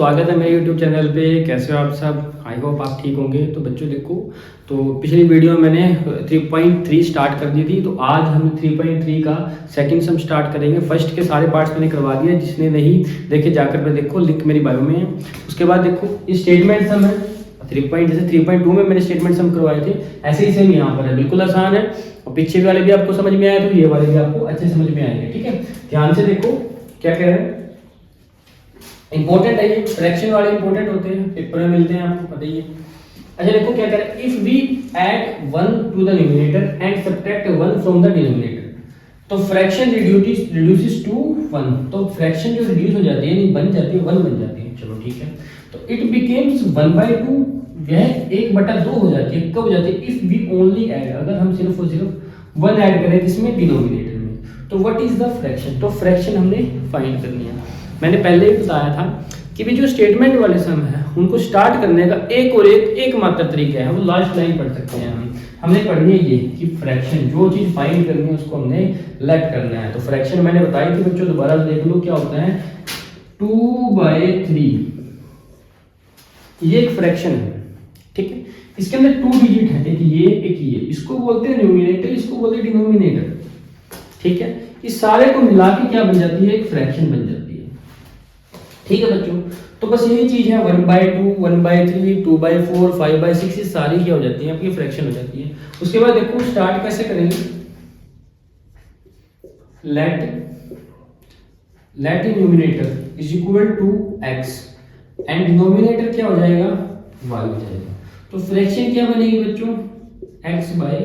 स्वागत है मेरे YouTube चैनल पे। कैसे हो आप सब? आई होप आप ठीक होंगे। तो बच्चों देखो, तो पिछली वीडियो में मैंने 3.3 स्टार्ट कर दी थी, तो आज हम 3.3 का सेकंड सम स्टार्ट करेंगे। फर्स्ट के सारे पार्ट्स मैंने करवा दिए, जिसने नहीं देखे जाकर पे देखो, लिंक मेरी बायो में है। उसके बाद देखो ये स्टेटमेंट सम है। जैसे 3.2 में मैंने स्टेटमेंट सम करवाए थे, ऐसे ही सेम यहाँ पर है, बिल्कुल आसान है। और पीछे वाले भी आपको समझ में आए तो ये वाले भी आपको अच्छे समझ में आएंगे। ठीक है, ध्यान से देखो क्या कह रहे हैं। इंपॉर्टेंट है ये, फ्रैक्शन वाले इंपॉर्टेंट होते हैं, पेपर में मिलते हैं, आपको पता ही है। अच्छा देखो क्या करें, if we add 1 to the numerator and subtract 1 from the denominator, तो फ्रैक्शन रिड्यूसेस टू 1। तो फ्रैक्शन जो रिड्यूस हो जाती है, नहीं बन जाती है, 1 बन जाती है। चलो ठीक है, तो इट बिकेम्स 1/2, वह 1/2 हो जाती है। कब हो जाती है? इफ वी ओनली ऐड, अगर हम सिर्फ और सिर्फ 1 ऐड करें किसमें? डिनोमिनेटर में। तो व्हाट इज द फ्रैक्शन? तो फ्रैक्शन हमने फाइंड करनी है। मैंने पहले ही बताया था कि भी जो स्टेटमेंट वाले सम है उनको स्टार्ट करने का एक मात्र तरीका है, वो लास्ट लाइन पढ़ सकते हैं। हमने पढ़नी है ये कि फ्रैक्शन, जो चीज फाइंड करनी है उसको हमने लेट करना है। तो फ्रैक्शन मैंने बताई थी बच्चों, दोबारा देख लो क्या होता है। 2/3 ये एक फ्रैक्शन है, ठीक है। इसके अंदर 2 डिजिट है, एक ये, इसको बोलते हैं न्यूमिनेटर, इसको बोलते हैं डिनोमिनेटर। ठीक है, इस सारे को मिला के क्या बन जाती है? एक फ्रैक्शन बन जाती है। ठीक है बच्चों, तो बस यही चीज है। 1/2, 1/3, 2/4, 5/6, ये सारी क्या हो जाती है? आपकी फ्रैक्शन हो जाती है। उसके बाद देखो स्टार्ट कैसे करेंगे। Let numerator is equal to x and denominator क्या हो जाएगा? y हो जाएगा। तो फ्रैक्शन क्या बनेगी बच्चों? x/y।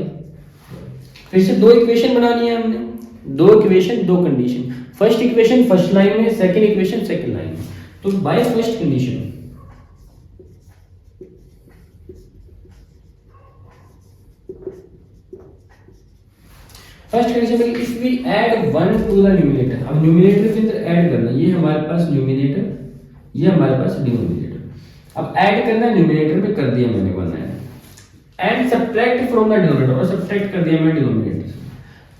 फिर से दो इक्वेशन बनानी है हमने, दो इक्वेशन दो condition. First equation first line में, सेकंड इक्वेशन सेकंड लाइन में। तो by first condition, first condition में if we add 1 to the numerator, अब न्यूमिनेटर के अंदर ऐड करना, ये हमारे पास न्यूमिनेटर, ये हमारे पास डिनोमिनेटर। अब ऐड करना न्यूमिनेटर में, कर दिया मैंने 1 and subtract from the denominator, और सब्ट्रैक्ट कर दिया मैंने डिनोमिनेटर।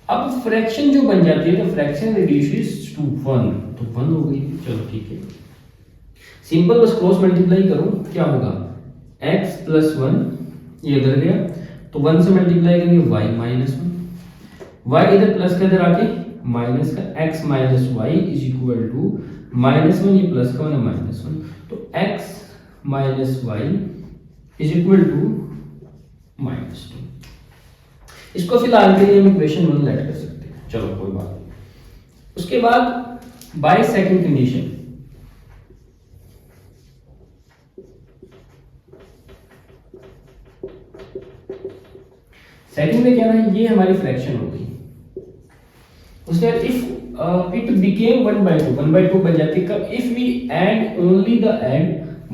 अब फ्रैक्शन जो बन जाती है, तो फ्रैक्शन रिड्यूसेस टू 1, तो 1 हो गई। चलो ठीक है, सिंपल बस क्रॉस मल्टीप्लाई करो, क्या होगा? x + 1, ये इधर गया, तो 1 से मल्टीप्लाई करेंगे y - 1, y इधर प्लस का इधर आके माइनस का, x - y = -1, ये प्लस का होना -1, तो x - y = -2। इसको फिलहाल के लिए हम इक्वेशन 1 लेट कर सकते हैं, चलो कोई बात नहीं। उसके बाद बाय सेकंड कंडीशन, सेकंड में क्या है? ये हमारी फ्रैक्शन हो गई। उसके बाद इफ इट बिकेम 1/2 बन जाती है। कब? If we add only the add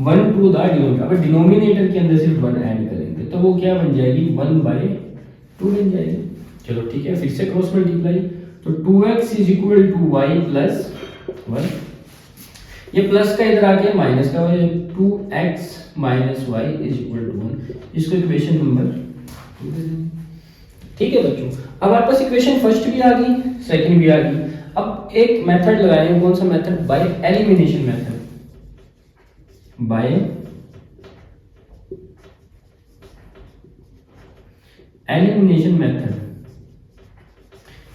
1 to the denominator. अब डिनोमिनेटर के अंदर सिर्फ 1 ऐड करेंगे तो वो क्या बन जाएगी? 1/2 बन जाएगी। चलो ठीक है, फिर से क्रॉस मल्टीप्लाई, तो 2x = y + 1, ये प्लस का इधर आ गया माइनस का, 2x - y = 1, इसको इक्वेशन नंबर 2। ठीक है बच्चों, अब हमारे पास इक्वेशन फर्स्ट भी आ गई, सेकंड भी आ गई। अब एक मेथड लगाएंगे, कौन सा method? By elimination method. By elimination method,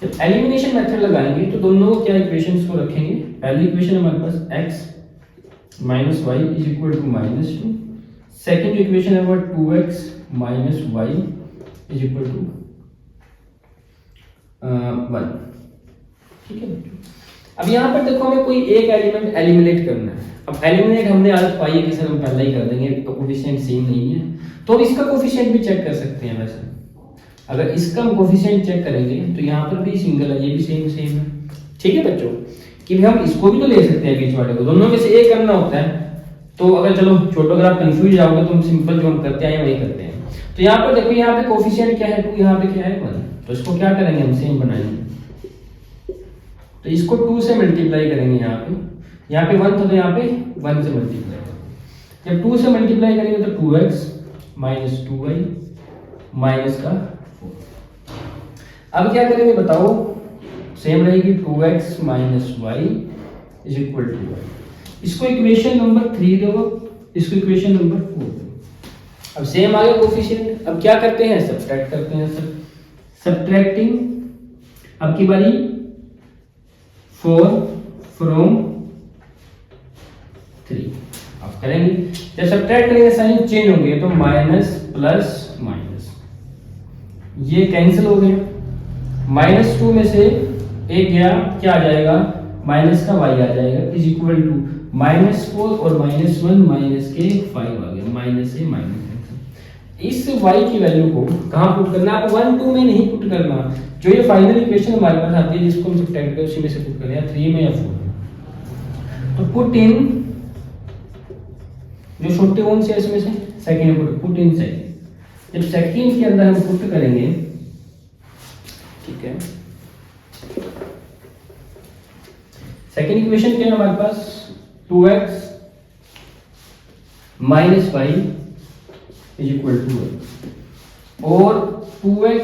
जब एलिमिनेशन मेथड लगाएंगे तो दोनों क्या इक्वेशंस को रखेंगे। पहली इक्वेशन हमारे पास x - y = -2, सेकंड इक्वेशन है हमारा 2x - y = 1। ठीक है, अब यहां पर देखो हमें कोई एक एलिमेंट एलिमिनेट करना है। अब एलिमिनेट हमने आदत पाई है कि सर हम पहले ही कर देंगे, तो कोफिशिएंट सेम नहीं है, तो हम इसका कोफिशिएंट भी चेक कर सकते हैं। वैसे अगर इसका हम कोफिशिएंट चेक करेंगे तो यहाँ पर भी सिंगल है, ये भी सेम है। ठीक है बच्चों, कि हम इसको भी तो ले सकते हैं बीच वाले को, दोनों में से एक करना होता है। तो अगर चलो छोटो, अगर आप कंफ्यूज जाओगे तो हम सिंपल जो हम करते हैं वही करते हैं। तो यहाँ पर देखो, यहाँ पे कोफिशिएंट क्या है? 2, यहाँ पे क्या है? 1। तो इसको क्या करेंगे? हम सेम बनाएंगे, तो इसको 2 से मल्टीप्लाई करेंगे। यहाँ पे 1 था, तो यहाँ पे 1 से मल्टीप्लाई करेंगे। जब 2 से मल्टीप्लाई करेंगे तो 2x - 2y -4। अब क्या करेंगे बताओ? सेम रहेगी, 2x - y = y। इसको इक्वेशन नंबर 3 दो, इसको इक्वेशन नंबर 4 दो। अब सेम आ गया कोफिशिएंट। अब क्या करते हैं, सब्ट्रैक्ट करते हैं। सब्ट्रैक्टिंग, अब की बारी 4 फ्रॉम 3। अब करेंगे, जब सब्ट्रैक्ट करेंगे साइन चेंज होंगे तो माइनस प्लस माइनस, ये कैंसिल हो गया। -2 में से एक गया, क्या आ जाएगा, माइनस का y आ जाएगा, इज इक्वल टू -4 और -1 माइनस के 5 आ गया, माइनस से माइनस। इस y की वैल्यू को कहाँ पुट करना है, आप 1 2 में नहीं पुट करना, जो ये फाइनल इक्वेशन हमारे पास आती है जिसको हम सब्ट्रैक्ट करें उसी में से पुट करें, या 3 में या 4 में। तो पुट इन, जो छोटे कौन से इसमें से सेकंड, पुट इन सेकंड। जब सेकंड के अंदर हम पुट करेंगे, ठीक है, सेकंड इक्वेशन क्या है हमारे पास, 2x minus 5 is equal to 1, और 2x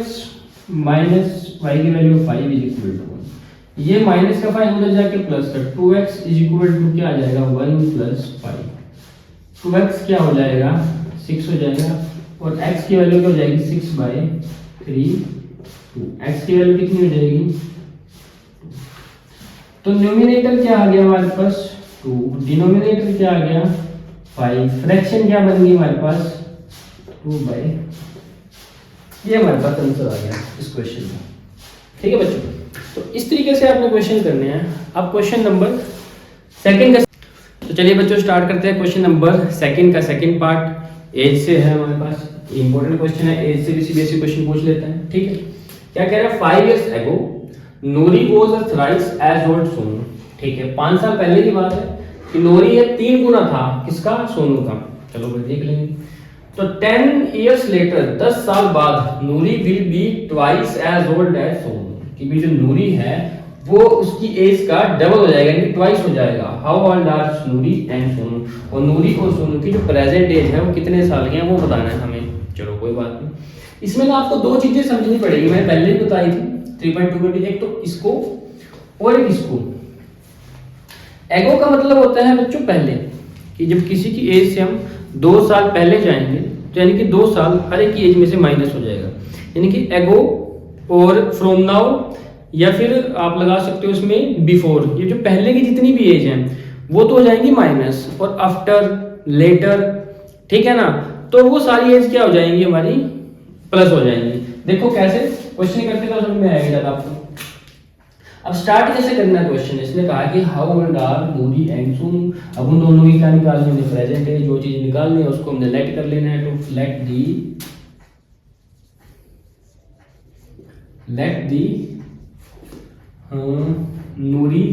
माइनस y की वैल्यू 5 इज इक्वल टू 1। ये माइनस का 5 उधर जाके प्लस कर, 2x इज इक्वल टू क्या आ जाएगा, 1 प्लस 5। 2x क्या हो जाएगा, 6 हो जाएगा, और x की वैल्यू क्या हो जाएगी, 6/3। x की वैल्यू कितनी हो जाएगी, तो न्यूमिनेटर क्या आ गया हमारे पास 2, डिनोमिनेटर क्या आ गया 5, फ्रैक्शन क्या बन गई हमारे पास 2/, ये हमारे पास आंसर आ गया इस क्वेश्चन में। ठीक है बच्चों, तो इस तरीके से आपने क्वेश्चन करने हैं। अब क्वेश्चन नंबर सेकंड का, तो चलिए बच्चों स्टार्ट करते हैं क्वेश्चन नंबर सेकंड का। सेकंड पार्ट एज से है हमारे पास, इंपॉर्टेंट क्वेश्चन है, एज से भी सीबीएसई क्वेश्चन पूछ लेते हैं। ठीक है, क्या कह रहा है, 5 years ago Noori was a thrice as old Sonu. ठीक है, 5 साल पहले की बात है कि नूरी ये 3 गुना था किसका, सोनू का। चलो भाई देख लेंगे। तो 10 years later 10 साल बाद नूरी will be twice as old as Sonu, कि भी जो नूरी है वो उसकी एज का डबल हो जाएगा, यानी ट्वाइस हो जाएगा। How old are Noori and Sonu, और नूरी और सोनू की जो प्रेजेंट एज है वो कितने साल की है वो बताना है हमें। चलो कोई बात नहीं, इसमें ना आपको 2 चीजें समझनी पड़ेगी, मैंने पहले ही बताई थी 3.2 में, एक तो इसको और एक इसको। एगो का मतलब होता है बच्चों पहले, कि जब किसी की एज से हम 2 साल पहले जाएंगे तो यानी कि 2 साल हर एक की एज में से माइनस हो जाएगा, यानी कि एगो और फ्रॉम नाउ, या फिर आप लगा सकते हो उसमें बिफोर, ये जो पहले की जितनी भी एज है वो तो हो जाएंगी माइनस, और आफ्टर, लेटर, ठीक है ना, तो वो सारी एज क्या हो जाएंगी हमारी, प्लस हो जाएंगी। देखो कैसे क्वेश्चन करते का समझ में आएगा जब आपको। अब स्टार्ट कैसे करना है क्वेश्चन, इसने कहा कि how old are Noori and Sonu. अब उन दोनों की क्या निकालनी है, प्रेजेंट है, जो चीज निकालनी है उसको हमने लेट कर लेना है। तो let the Noori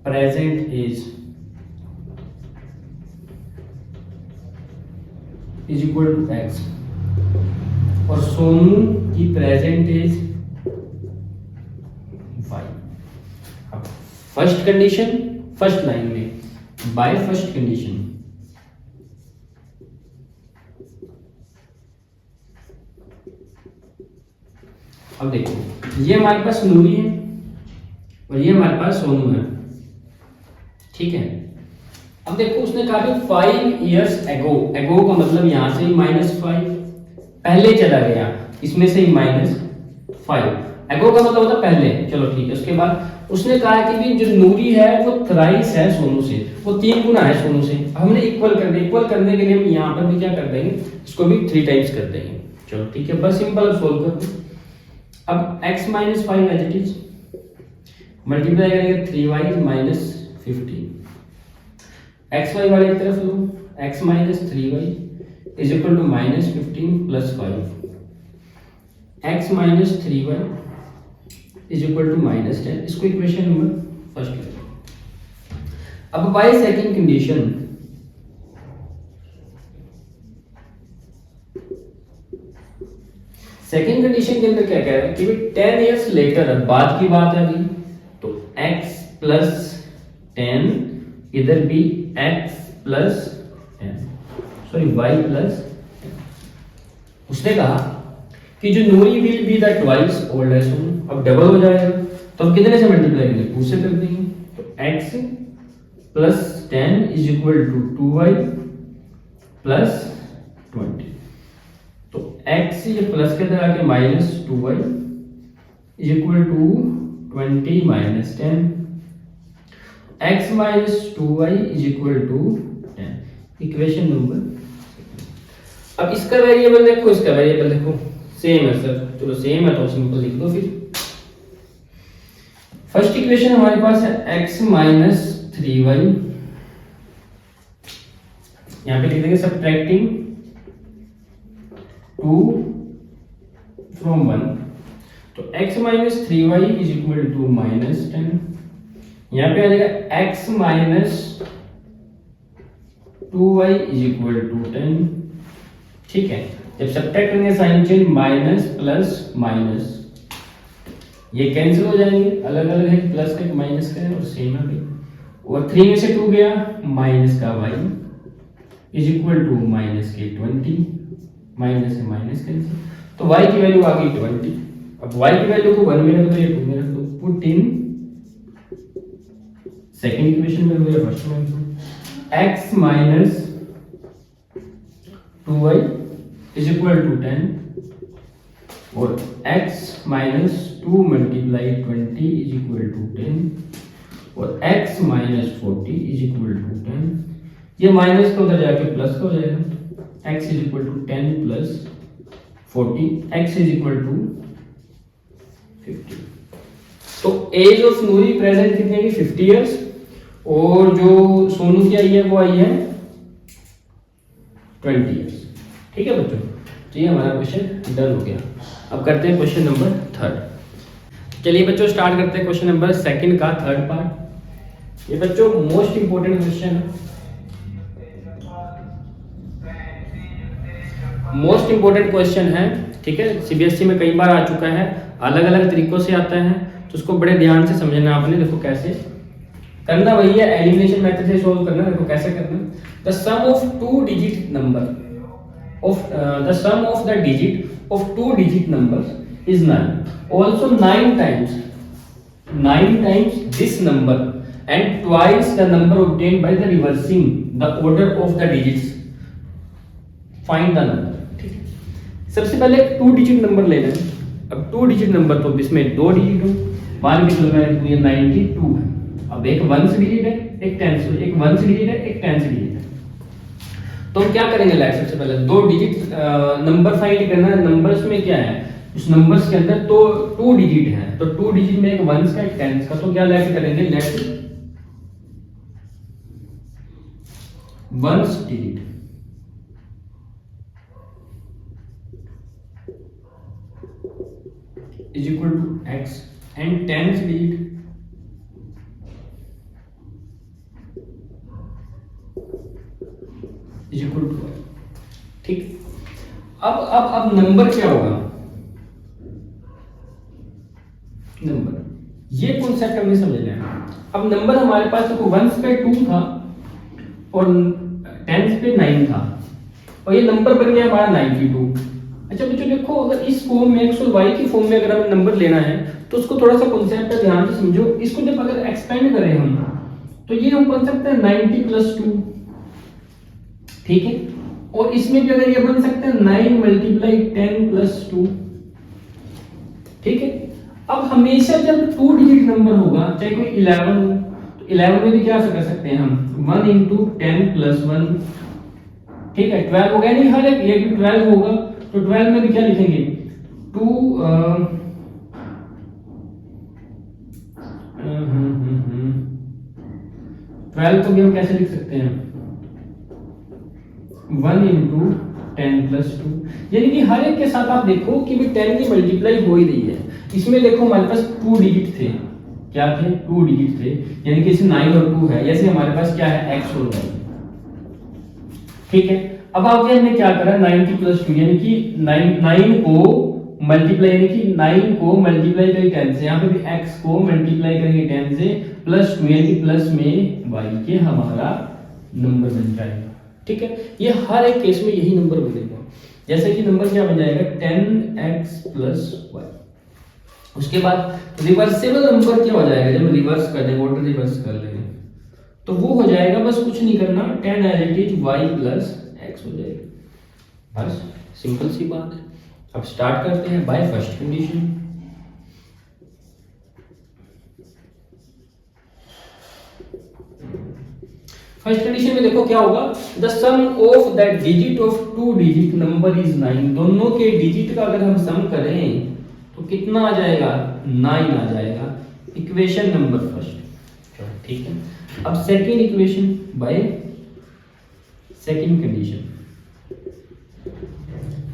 present age is equal to x, और सोनू की प्रेजेंट एज 5। अब फर्स्ट कंडीशन, फर्स्ट लाइन में बाय फर्स्ट कंडीशन, अब देखो ये हमारे पास नूरी है और ये हमारे पास सोनू है। ठीक है, अब देखो उसने कहा कि 5 years ago, एगो का मतलब यहां से ही -5 पहले चला गया, इसमें से ही -5, एगो का मतलब होता है पहले। चलो ठीक है, उसके बाद उसने कहा कि भी जो नूरी है वो थ्राइस है सोनू से, वो 3 गुना है सोनू से। हमने इक्वल कर दिया, इक्वल करने के लिए हम यहाँ पर भी क्या कर देंगे, इसको भी 3 टाइम्स कर देंगे। चलो ठीक है, बस सिंपल सोल्व कर दो। अब x - 5 as it is, multiply करेंगे 3y - 15, xy वाले की तरफ लो, x - 3y is equal to -15 + 5, x - 3y is equal to -10। इसको इक्वेशन नंबर फर्स्ट ले। अब by second condition, second condition के अंदर क्या कह रहा है कि 10 years later, बाद की बात है अभी, तो x + 10, इधर भी x + 10, सॉरी y + 10। उसने कहा कि जो Noori will be the twice old as Sonu, अब डबल हो जाएगा तो हम कितने से मल्टीप्लाई करेंगे, 2 से कर देंगे। तो x plus 10 is equal to 2y plus 20। तो x ये प्लस के अंदर आके minus 2y is equal to 20 minus 10। x minus 2y is equal to 10। Equation number. अब इसका वेरिएबल देखो, इसका वेरिएबल देखो, सेम है सर, चलो सेम है तो सिंपल लिख दो। फिर फर्स्ट इक्वेशन हमारे पास है x माइनस 3y, यहां पे लिख देंगे सब्ट्रैक्टिंग 2 फ्रॉम 1। तो x minus 3y is equal to minus 10। यहां पे आ जाएगा x minus 2y is equal to 10। ठीक है, जब सब्ट्रैक्ट करेंगे sign change minus plus minus, ये कैंसिल हो जाएंगे, अलग अलग है, प्लस का माइनस का है और सेम है भाई। और 3 में से 2 गया, माइनस का y is equal to minus के 20, माइनस से माइनस कैंसिल, तो y की वैल्यू आ गई 20। अब y की वैल्यू को 1 में रख दो या 2 में रख दो, पुट इन सेकंड इक्वेशन में रख दो फर्स्ट में। x minus 2y is equal to 10 और x minus 2 multiply 20 is equal to 10 और x minus 40 is equal to 10। ये माइनस का उधर जाके प्लस का हो जाएगा, x is equal to 10 plus 40, x is equal to 50। तो एज ऑफ नूरी प्रेजेंट कितनी है? 50 इयर्स। और जो सोनू की आई है वो आई है 20 इयर्स। ठीक है बच्चों, तो ये हमारा क्वेश्चन डन हो गया। अब करते हैं क्वेश्चन नंबर 3। चलिए बच्चों स्टार्ट करते हैं क्वेश्चन नंबर 2 का 3rd पार्ट। ये बच्चों मोस्ट इंपोर्टेंट क्वेश्चन है, मोस्ट इंपोर्टेंट क्वेश्चन है। ठीक है, सीबीएसई में कई बार आ चुका है, अलग अलग तरीकों से आता है, तो उसको बड़े ध्यान से समझना आपने। देखो कैसे करना, वही है एलिमिनेशन मेथड से सोल्व करना। देखो कैसे करना, the sum of 2 digit number of the sum of the digit of 2 digit numbers is 9, also 9 times this number and twice the number obtained by the reversing the order of the digits, find the number। ठीक है, सबसे पहले 2 digit number लेना है। अब 2 digit number तो इसमें 2 digit हो, मान के चल रहा है ये 92 है। अब एक 1 डिजिट है, एक 10 से, एक 1 डिजिट है, एक 10 डिजिट है। तो हम क्या करेंगे लाइक, सबसे पहले 2 डिजिट नंबर फाइंड करना है। नंबर्स में क्या है, उस नंबर्स के अंदर तो 2 डिजिट है, तो 2 डिजिट में एक 1 का एक 10 का, तो क्या लेके करेंगे, let 1 digit is equal to x and 10 digit is equal to. ठीक, अब नंबर क्या होगा, नंबर, ये कॉन्सेप्ट हमने समझना है। अब नंबर हमारे पास देखो 1 पे 2 था और 10 पे 9 था, और ये नंबर बन गया हमारा 92। अच्छा बच्चों देखो, अगर इस फॉर्म में x और y की फॉर्म में अगर हमें नंबर लेना है तो उसको थोड़ा सा कॉन्सेप्ट है, ध्यान से समझो। इसको जब अगर एक्सपेंड करें हम, तो ये हम बन सकते हैं 90 प्लस 2। ठीक है, और इसमें भी अगर ये बन सकते हैं 9 मल्टीप्लाई 10 प्लस 2। ठीक है, अब हमेशा जब 2 डिजिट नंबर होगा, चाहे कोई 11 हो, तो 11 में भी क्या कर सकते हैं हम, 1 इंटू 10 प्लस 1। ठीक है, 12 हो गया, नहीं हर एक ये भी 12 होगा, तो 12 में भी क्या लिखेंगे 2 12 को भी हम कैसे लिख सकते हैं, 1 इंटू 10 प्लस 2। यानी कि हर एक के साथ आप देखो कि भी 10 की मल्टीप्लाई हो ही रही है। इसमें देखो हमारे पास 2 डिजिट थे, क्या थे, 2 डिजिट थे, यानी कि इसमें 9 और 2 है, जैसे हमारे पास क्या है x और y। ठीक है, अब आगे हमने क्या करा, 90 प्लस 2 यानी कि 9 को मल्टीप्लाई, यानी कि 9 को मल्टीप्लाई करेंगे 10 से, यहाँ पे भी x को मल्टीप्लाई करेंगे 10 से प्लस 2, यानी कि प्लस में y के हमारा नंबर बन जाएगा। ठीक है, ये हर एक केस में यही नंबर बनेगा। जैसे कि नंबर क्या बन जाएगा, 10x प्लस y। उसके बाद रिवर्सेबल नंबर क्या हो जाएगा, जब रिवर्स कर देंगे, ऑर्डर रिवर्स कर लेंगे तो वो हो जाएगा, बस कुछ नहीं करना, 10 as it is y plus x हो जाएगा। बस सिंपल सी बात है। अब स्टार्ट करते हैं by first condition. First condition में देखो क्या होगा, the sum of the digit of two digit number is 9। दोनों के डिजिट का अगर हम सम करें तो कितना आ जाएगा, 9 आ जाएगा। इक्वेशन नंबर फर्स्ट, ठीक है। अब second equation by second condition.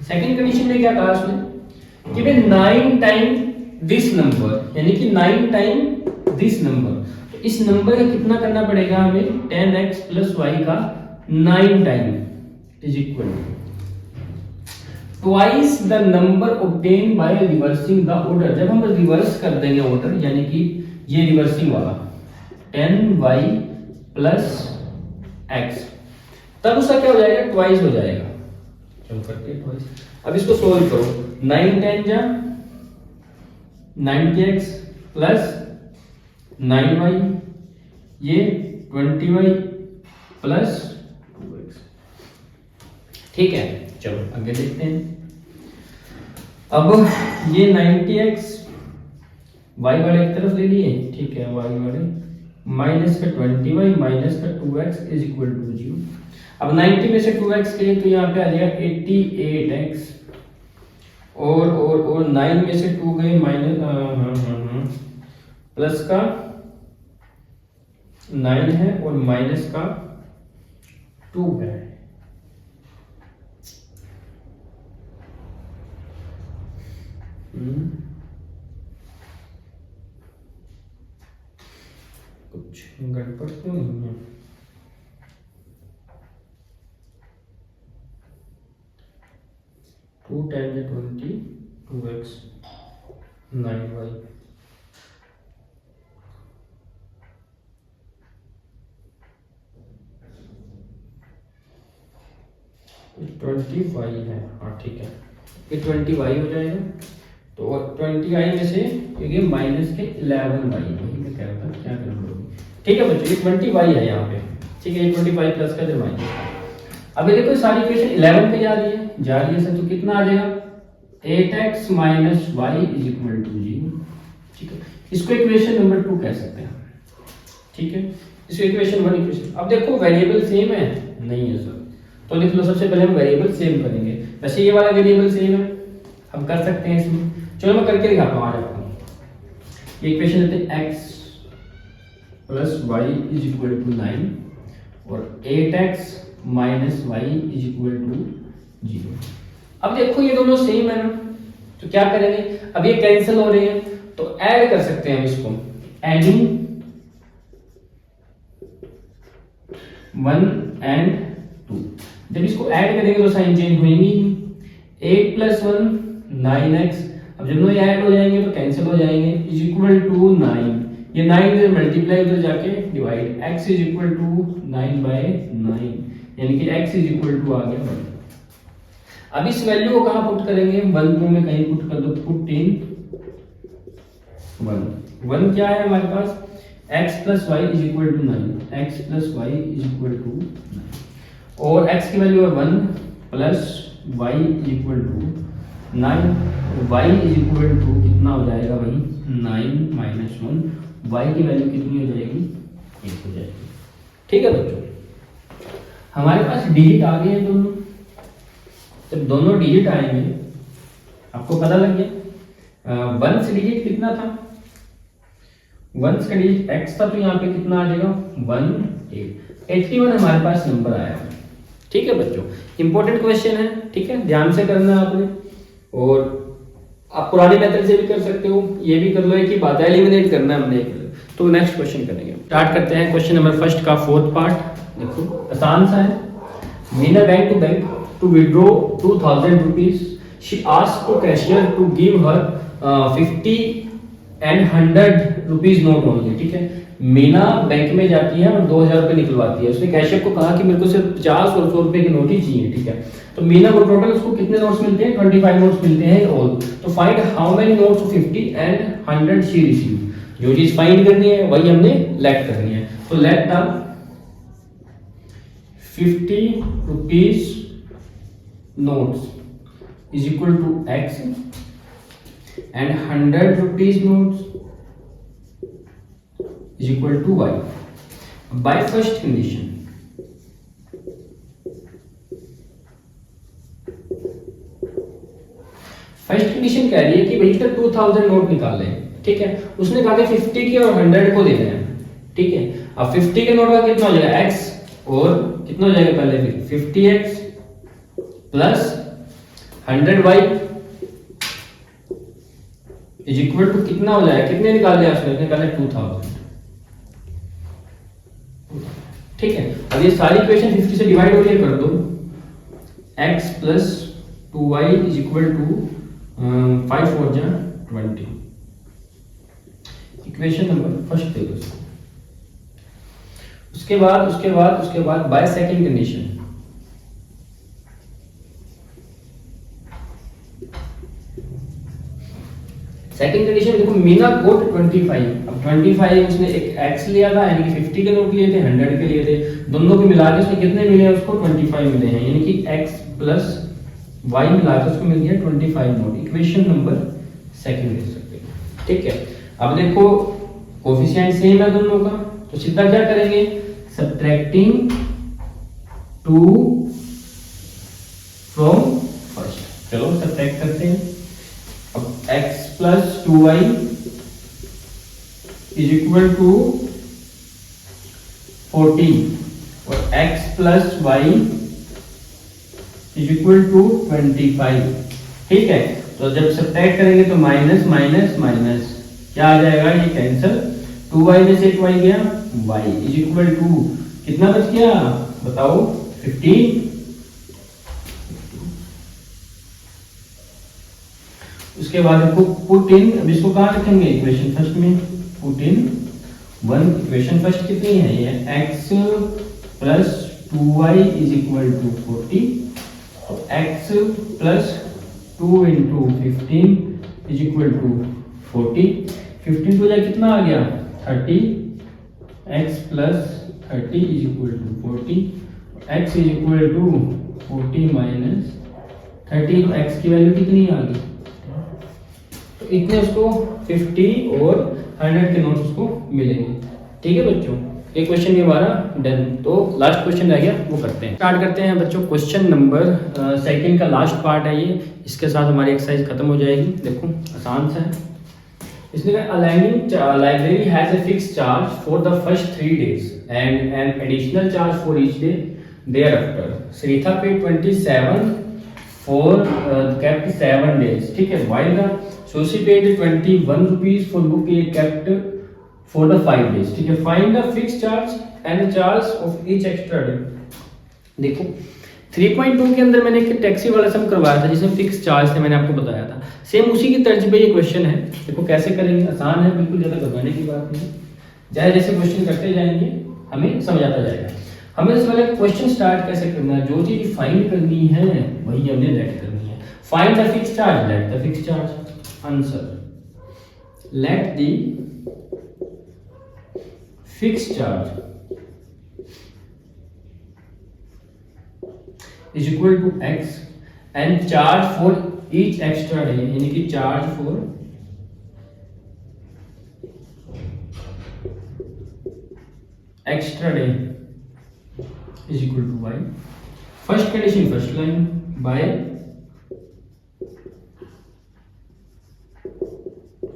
Second condition में क्या कहा उसने कि भाई 9 टाइम दिस नंबर, यानी कि 9 टाइम दिस नंबर, तो इस नंबर का कितना करना पड़ेगा हमें, 10x प्लस y का 9 time is equal twice the number obtain by reversing the order. जब हम रिवर्स कर देंगे ऑर्डर, यानी कि ये रिवर्सिंग वाला 10y प्लस x, तब उसका क्या हो जाएगा, ट्वाइस हो जाएगा। चलो करते हैं ट्वाइस। अब इसको सोल्व करो, 9 10 जा 90x प्लस 9y, ये 20y प्लस 2x, ठीक है। चलो आगे देखते हैं। अब ये 90x y वाले एक तरफ ले लिए, ठीक है, y वाले माइनस का 20y माइनस का 2x इज इक्वल टू 0। अब 90 में से 2x के लिए तो यहाँ पे आ जाएगा 88x, और 9 में से 2 गए माइनस प्लस का 9 है और माइनस का 2 है। कुछ गड़बड़ तो नहीं है। Two times 20 2x 9y, twenty Y है, हाँ ठीक है, ये 20y हो जाएगा। तो 20y में से क्योंकि माइनस के 11y, वही मैं कह रहा था क्या करना, ठीक है बच्चों, ये 20y है यहाँ पे, ठीक है, ये 25 प्लस का जो माइनस। अब ये देखो सारी इक्वेशन 11 पे जा रही है सर, तो कितना आ जाएगा, 8x minus y is equal to 0, ठीक है। इसको इक्वेशन नंबर 2 कह सकते हैं, ठीक है। इसको इक्वेशन 1 इक्वेशन। अब देखो वेरिएबल सेम है, नहीं है सर, तो लिख लो, सबसे पहले हम वेरिएबल सेम करेंगे। वैसे ये वाला वेरिएबल सेम है, हम कर सकते हैं इसमें, चलो मैं करके दिखाता हूँ, आ जाता हूँ। ये इक्वेशन लेते हैं x plus y is equal to 9 और 8x minus y is equal to 0। अब देखो ये दोनों सेम है ना, तो क्या करेंगे, अब ये कैंसिल हो रहे हैं तो ऐड कर सकते हैं हम इसको, एडिंग 1 एंड 2। जब इसको ऐड करेंगे तो साइन चेंज होंगी, 8 प्लस 1 9x, अब जब ये ऐड हो जाएंगे तो कैंसिल हो जाएंगे, इज इक्वल टू 9, ये 9 से मल्टीप्लाई उधर जाके divide, x is equal to 9 by 9, यानी कि x इज इक्वल टू आ गया 1। अब इस वैल्यू को कहां पुट करेंगे, 1 2 में कहीं पुट कर दो, पुट इन 1 क्या है हमारे पास, x plus y is equal to 9, x plus y is equal to 9, और x की वैल्यू है 1 plus y is equal to 9, y is equal to कितना हो जाएगा वही 9 माइनस 1, y की वैल्यू कितनी हो जाएगी, 1 हो जाएगी, ठीक है बच्चों। हमारे पास डिजिट आ गए हैं दोनों, जब दोनों डिजिट आएंगे आपको पता लग गया, वंस डिजिट कितना था, वंस का डिजिट x था, तो यहाँ पे कितना आ जाएगा 81 हमारे पास नंबर आया, ठीक है बच्चों। इंपॉर्टेंट क्वेश्चन है, ठीक है, ध्यान से करना आपने, और आप पुराने मेथड से भी कर सकते हो, ये भी कर लो, एक ही बात है, एलिमिनेट करना है हमने। तो नेक्स्ट क्वेश्चन करेंगे, स्टार्ट करते हैं क्वेश्चन नंबर फर्स्ट का 4th पार्ट। देखो आसान सा है, Meena bank to bank to withdraw 2000 rupees, she asked to cashier to give her 50 and 100 rupees note only, ठीक है। मीना बैंक में जाती है और 2000 रुपये निकलवाती है। उसने कैशियर को कहा कि मेरे को सिर्फ 50 और 100 रुपये के नोट ही चाहिए, ठीक है। तो मीना को टोटल उसको कितने नोट्स मिलते हैं, 25 नोट्स मिलते हैं ऑल। तो find how many notes of 50 and 100 she receive. जो चीज फाइंड करनी है वही हमने लेट करनी है। तो let the 50 rupees notes is equal to x and 100 rupees notes is equal to y by first condition। First condition कह रही है कि भाई का 2000 नोट निकाले, ठीक है। उसने कहा कि 50 के और 100 को देना है, ठीक है। अब 50 के नोट का कितना हो जाएगा x और कितना हो जाएगा पहले फिर 50x plus 100y is equal to कितना हो जाएगा, कितने निकाले उसने निकाले 2000, ठीक है। अब ये सारी इक्वेशन 50 से डिवाइड हो रही है, कर दो x plus 2y is equal to 5 4 जा 20। इक्वेशन नंबर फर्स्ट दे दो। उसके बाद bye second condition, second condition देखो, मीना गोट 25। अब 25 उसने एक x लिया था, यानी कि 50 के नोट लिए थे, 100 के लिए थे, दोनों को मिला के उसने कितने मिले हैं, उसको 25 मिले हैं, यानी कि x प्लस y मिला के उसको मिल गया 25 नोट। इक्वेशन नंबर सेकंड लिख सकते हैं, ठीक है। अब देखो कोफिशिएंट सेम है दोनों का, तो सीधा क्या करेंगे, सब्ट्रैक्टिंग 2 फ्रॉम फर्स्ट। चलो सब्ट्रैक्ट करते हैं। अब x plus 2y is equal to 40 और x plus y is equal to 25, ठीक है। तो जब सब्ट्रैक्ट करेंगे तो माइनस माइनस माइनस क्या आ जाएगा, ये कैंसिल, 2y में से 1y गया, y इज इक्वल टू कितना बच गया बताओ 50। उसके बाद आपको पुट इन, अब इसको कहाँ रखेंगे, इक्वेशन फर्स्ट में पुट इन 1। इक्वेशन फर्स्ट कितनी है, ये x plus 2y is equal to 40, तो x plus 2 into 15 is equal to 40। 15 तो कितना आ गया 30, x plus 30 is equal to 40, x is equal to 40 minus 30, तो x की वैल्यू कितनी आ गई, तो इतने उसको 50 और 100 के नोट्स उसको मिलेंगे, ठीक है बच्चों। एक क्वेश्चन ये हमारा डन। तो लास्ट क्वेश्चन रह गया, वो करते हैं, स्टार्ट करते हैं बच्चों। क्वेश्चन नंबर सेकंड का लास्ट पार्ट है ये, इसके साथ हमारी एक्सरसाइज खत्म हो जाएगी। देखो आसान सा है। इसने कहा learning library has a fix charge for the first 3 days and an additional charge for each day thereafter. Shritha paid 27 for kept 7 days, ठीक है। While the Soshi paid 21 rupees for book he kept for the 5 days, ठीक है। Find the fixed charge and the charge of each extra day। देखो 3.2 के अंदर मैंने एक taxi वाला सम करवाया था जिसमें फिक्स चार्ज थे, मैंने आपको बताया था। सेम उसी की तर्ज पे ये क्वेश्चन है। देखो कैसे करेंगे, आसान है बिल्कुल, ज़्यादा घबराने की बात नहीं। जैसे जैसे क्वेश्चन करते जाएंगे हमें समझ आता जाएगा। हमें इस वाले क्वेश्चन स्टार्ट कैसे करना है, जो चीज फाइंड करनी है वही हमने लेट करनी है। Find the fix charge, let the fix charge. Answer, let the fixed charge is equal to x and charge for each extra day, यानी कि charge for extra day is equal to y। first condition, first line by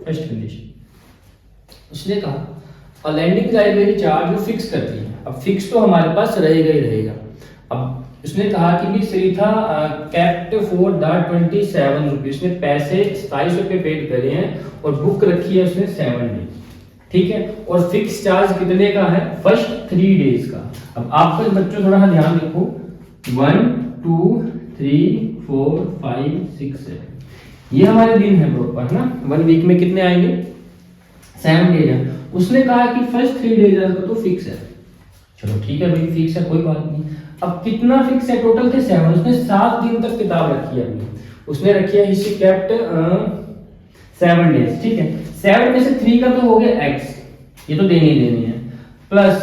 first condition. उसने कहा landing library charge वो fix करती है। अब fix तो हमारे पास रहेगा ही रहेगा। अब उसने कहा कि भी Srettha kept for the 27 rupees, उसने पैसे 27 रुपये पेड करे हैं और बुक रखी है उसने 7 डे, ठीक है। और फिक्स चार्ज कितने का है, फर्स्ट 3 days का। अब आपको बच्चों थोड़ा सा ध्यान रखो, 1 2 3 4 5 6 7 ये हमारे दिन है प्रॉपर, है ना। 1 वीक में कितने आएंगे 7 डेज है। उसने कहा कि फर्स्ट 3 डेज का तो फिक्स है। चलो ठीक है भाई, फिक्स है, कोई बात नहीं। अब कितना फिक्स है? टोटल थे 7। उसने 7 दिन तक किताब रखी है अपनी, उसने रखी है हिस्ट्री केप्ट 7 डेज, ठीक है। 7 में से 3 का तो हो गया x, ये तो देनी ही देनी है, प्लस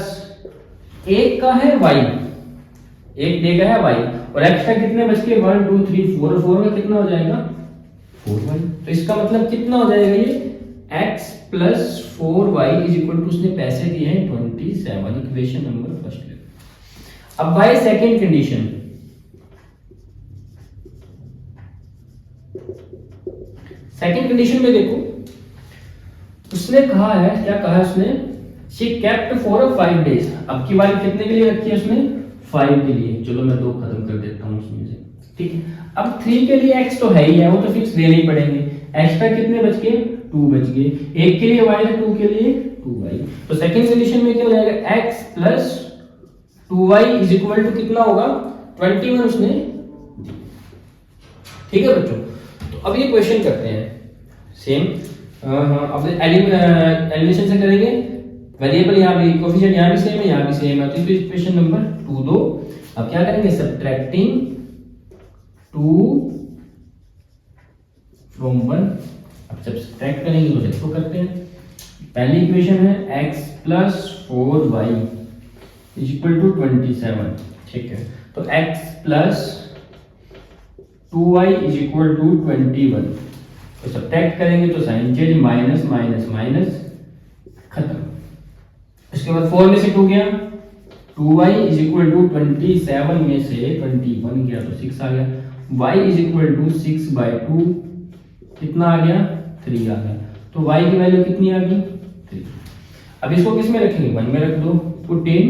1 का है y, 1 डे का है y, और एक्स्ट्रा कितने बच के 1 2 3 4, 4 का कितना हो जाएगा 4y। तो इसका मतलब कितना हो जाएगा ये x plus 4y is equal to, उसने पैसे दिए हैं 27, इक्वेशन नंबर फर्स्ट ले। अब by second condition, second condition में देखो उसने कहा है, क्या कहा है उसने, शी केप्ट फॉर 5 डेज। अब की बार कितने के लिए रखी है उसने 5 के लिए। चलो मैं 2 खत्म कर देता हूं उसमें से, ठीक है। अब 3 के लिए x तो है ही है, वो तो फिक्स देने ही पड़ेंगे। एक्स्ट्रा कितने बच गए 2 बच गए, 1 के लिए y है, 2 के लिए 2y। तो सेकंड कंडीशन में क्या हो जाएगा x plus 2y is equal to कितना होगा 21 उसने, ठीक है बच्चों। तो अब ये क्वेश्चन करते हैं सेम, अब एलिमिनेशन से करेंगे। वेरिएबल यहाँ भी, कोफिशिएंट यहाँ भी सेम है, यहाँ भी सेम है, तो इसको इक्वेशन नंबर 2 दो। अब क्या करेंगे, सब्ट्रैक्टिंग 2 फ्रॉम 1। अब जब सब्ट्रैक्ट करेंगे तो देखो करते हैं। पहली इक्वेशन है x plus 4y is equal to 27, ठीक है। तो x plus 2y is equal to 21। तो सब्ट्रैक्ट करेंगे तो sign change, minus minus minus, खत्म। इसके बाद 4 में से 2 गया, 2y इज इक्वल टू 27 में से 21 गया तो 6 आ गया, y इज इक्वल टू 6/2 कितना आ गया 3 आ गया। तो y की वैल्यू कितनी आ गई 3। अब इसको किस में रखेंगे 1 में रख दो, पुट इन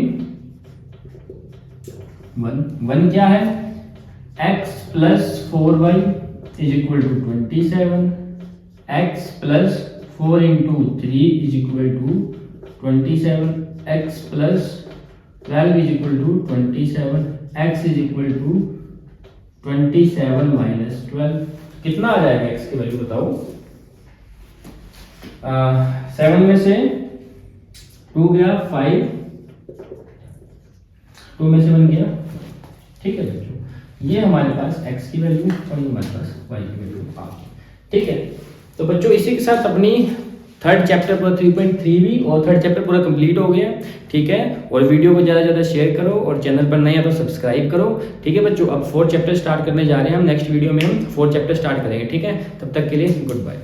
1 क्या है x plus 4y is equal to 27, x plus 4 into 3 is equal to 27, x plus 12 is equal to 27, x is equal to 27 minus 12। कितना आ जाएगा x की वैल्यू बताओ। 7 में से 2 गया 5, 2 में से 1 गया, ठीक है बच्चों। ये हमारे पास x की वैल्यू और ये हमारे पास y की वैल्यू आ गई, ठीक है। तो बच्चों इसी के साथ अपनी थर्ड चैप्टर पूरा 3.3 भी और थर्ड चैप्टर पूरा कंप्लीट हो गया, ठीक है। और वीडियो को ज़्यादा से ज़्यादा शेयर करो और चैनल पर नए हैं तो सब्सक्राइब करो, ठीक है बच्चों। अब 4th चैप्टर स्टार्ट करने जा रहे हैं हम, नेक्स्ट वीडियो में हम 4th चैप्टर स्टार्ट करेंगे, ठीक है। तब तक के लिए गुड बाय।